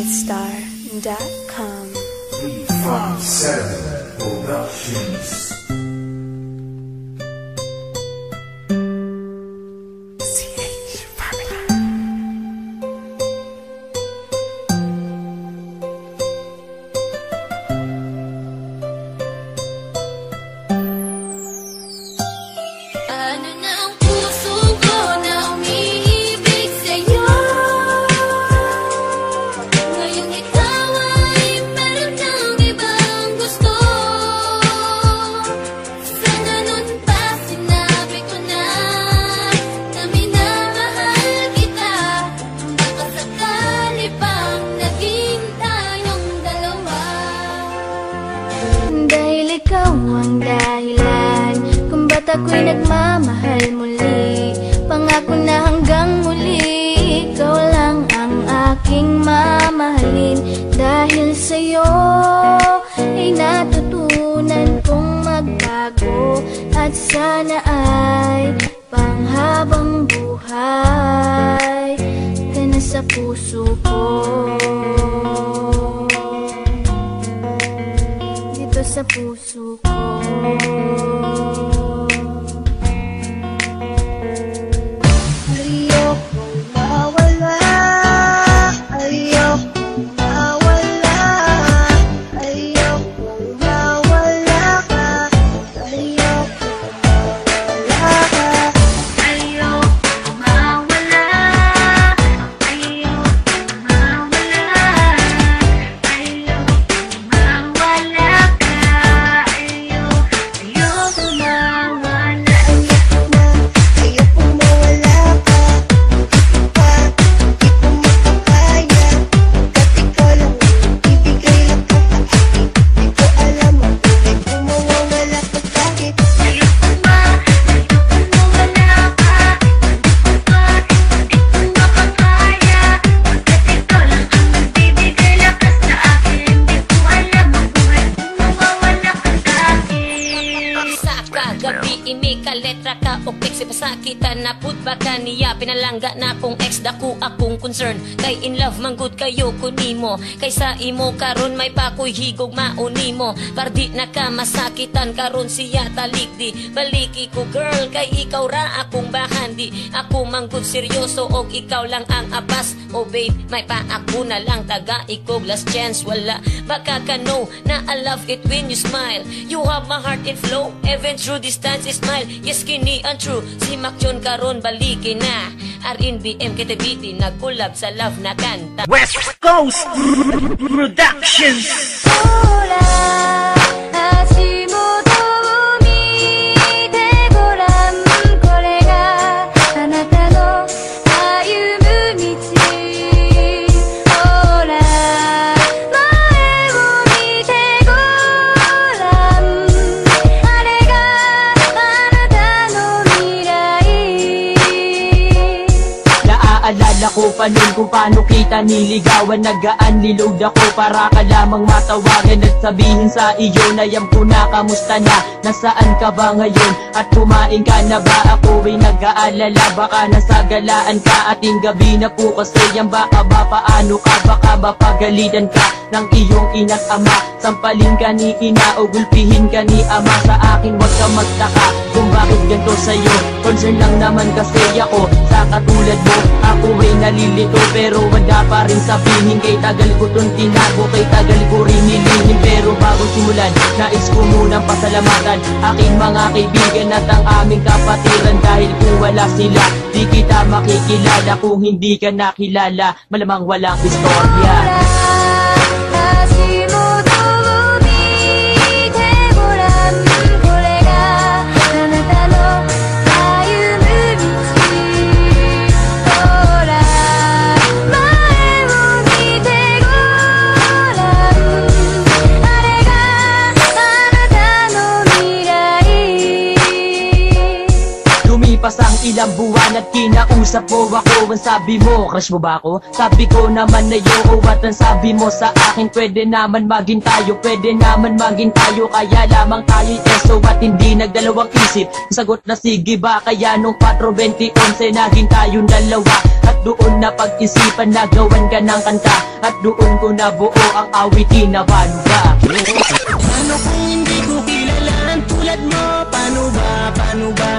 MidnightStar.com. 357 Productions. Ikaw ang dahilan kung ba't ako'y nagmamahal muli. Pangako na hanggang muli, ikaw lang ang aking mamahalin. Dahil sa'yo ay natutunan kong magbago, at sana ay panghabang buhay ka na sa puso ko. Sa puso ko. Letra ka o text pasakitan na pud baka niya pinalangga na kung ex dako akong concern kay in love man good kayo kunimo kaysa imo karon may pakoy higog maunimo pardi na ka masakitan karon siya talikdi baliki ko girl kay ikaw ra akong bahandi ako man good seryoso og ikaw lang ang apas oh babe may pa ako na lang taga ikog last chance wala baka ka know na I love it when you smile you have my heart in flow even through distance smile yes skinny and true si Macjon karon baliki na RNBM KTBT nagkulab sa love na kanta West Coast Productions. Alala ko pa nun kung paano kita niligawan. Nagaan nilog ako para ka lamang matawagan at sabihin sa iyo na yam ko na kamusta na, nasaan ka ba ngayon at kumain ka na ba? Ako ay nag-aalala baka nasa galaan ka ating gabi na po kasi yan baka ba paano ka baka ba pagalitan ka ng iyong ina't ama, sampalin ka ni ina o gulpihin ka ni ama. Sa akin wag ka magtaka kung bakit ganito sa'yo, concern lang naman kasi ako sa katulad mo. Ako ay nalilito pero wala pa rin sabihin kay tagal ko tong tinago, kay tagal ko rin nilihim. Pero bago simulan, nais ko munang pasalamatan aking mga kaibigan at ang aming kapatiran. Dahil kung wala sila, di kita makikilala. Kung hindi ka nakilala, malamang walang istorya. Lumipas ang ilang buwan naman at kinausap mo ako. Ang sabi mo, crush mo ba ako? Sabi ko naman na yoko. At ang sabi mo sa akin, pwede naman maging tayo, pwede naman maging tayo. Kaya lamang tayo'y teso at hindi nagdalawang isip. Sagot na sige ba, kaya nung 4-20-11 naging tayong dalawa. At doon na pag-isipan na gawan ka ng kanta. At doon ko nabuo ang awitin na Paano Ba. Paano kung hindi ko kilala tulad mo? Paano ba? Paano ba?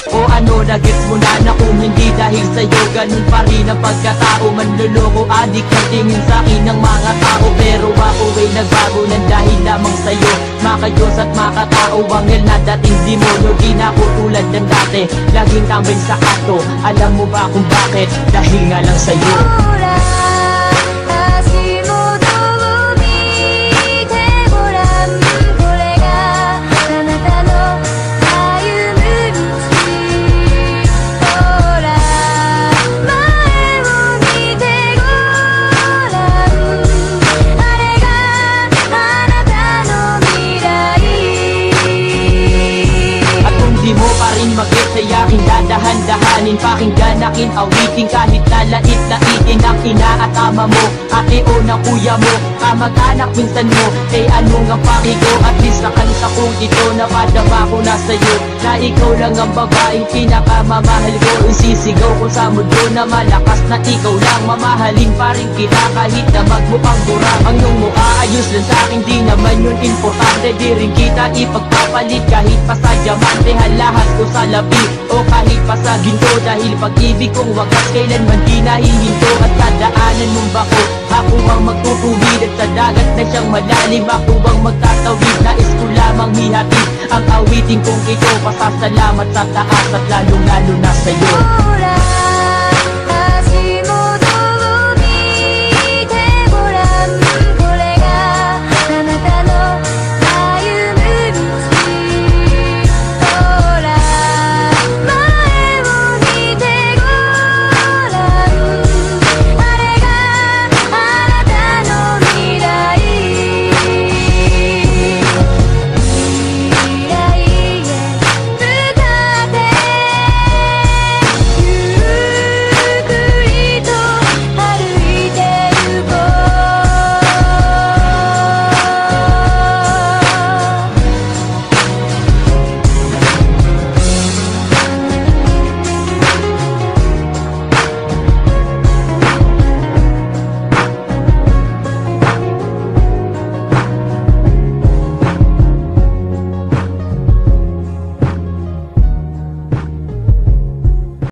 O ano, nagets mo na kung hindi dahil sa'yo ganun pa rin ang pagkatao. Manluloko, adik ang tingin sa'kin ng mga tao. Pero ako ay nagbago ng dahil lamang sa'yo. Makayos at makatao, bangil na dating demonyo. Di na ako tulad ng dati, laging tambay sa kato. Alam mo ba kung bakit? Dahil nga lang sa'yo. ほら足元を見てごらんこれがあなたの歩む道ほら前を見てごらんあれがあなたの未来 At kung di mo pa rin mag-get ay aking dadahan-dahanin. Pakinggan akin awitin kahit lalait-laitin ang ina at ama mo, ate o na kuya mo, kamag-anak minsan mo. Eh ano nga pakigo, at least sa kanta kong ito napadama ko na sa'yo. Na ikaw lang ang babaeng pinakamamahal ko. Isisigaw ko sa mundo na malakas na ikaw lang. Mamahalin pa rin kita kahit na magmukhang durang. Ang iyong mukha ayos lang sa'kin, di naman yun importante. Di rin kita ipagpapalit kahit pa sa diamante. Halahas ko sa labi o kahit pa sa ginto. Dahil pag-ibig kong wagas kailanman di nahihinto. At dadaanan mong bako, ako ang magtutuwid. At sa dagat na siyang malalim, ako ang magtatawid. Nais ko lamang hihatid ang awitin kong ito. Pasasalamat sa taas at lalong-lalo na sa'yo. ほら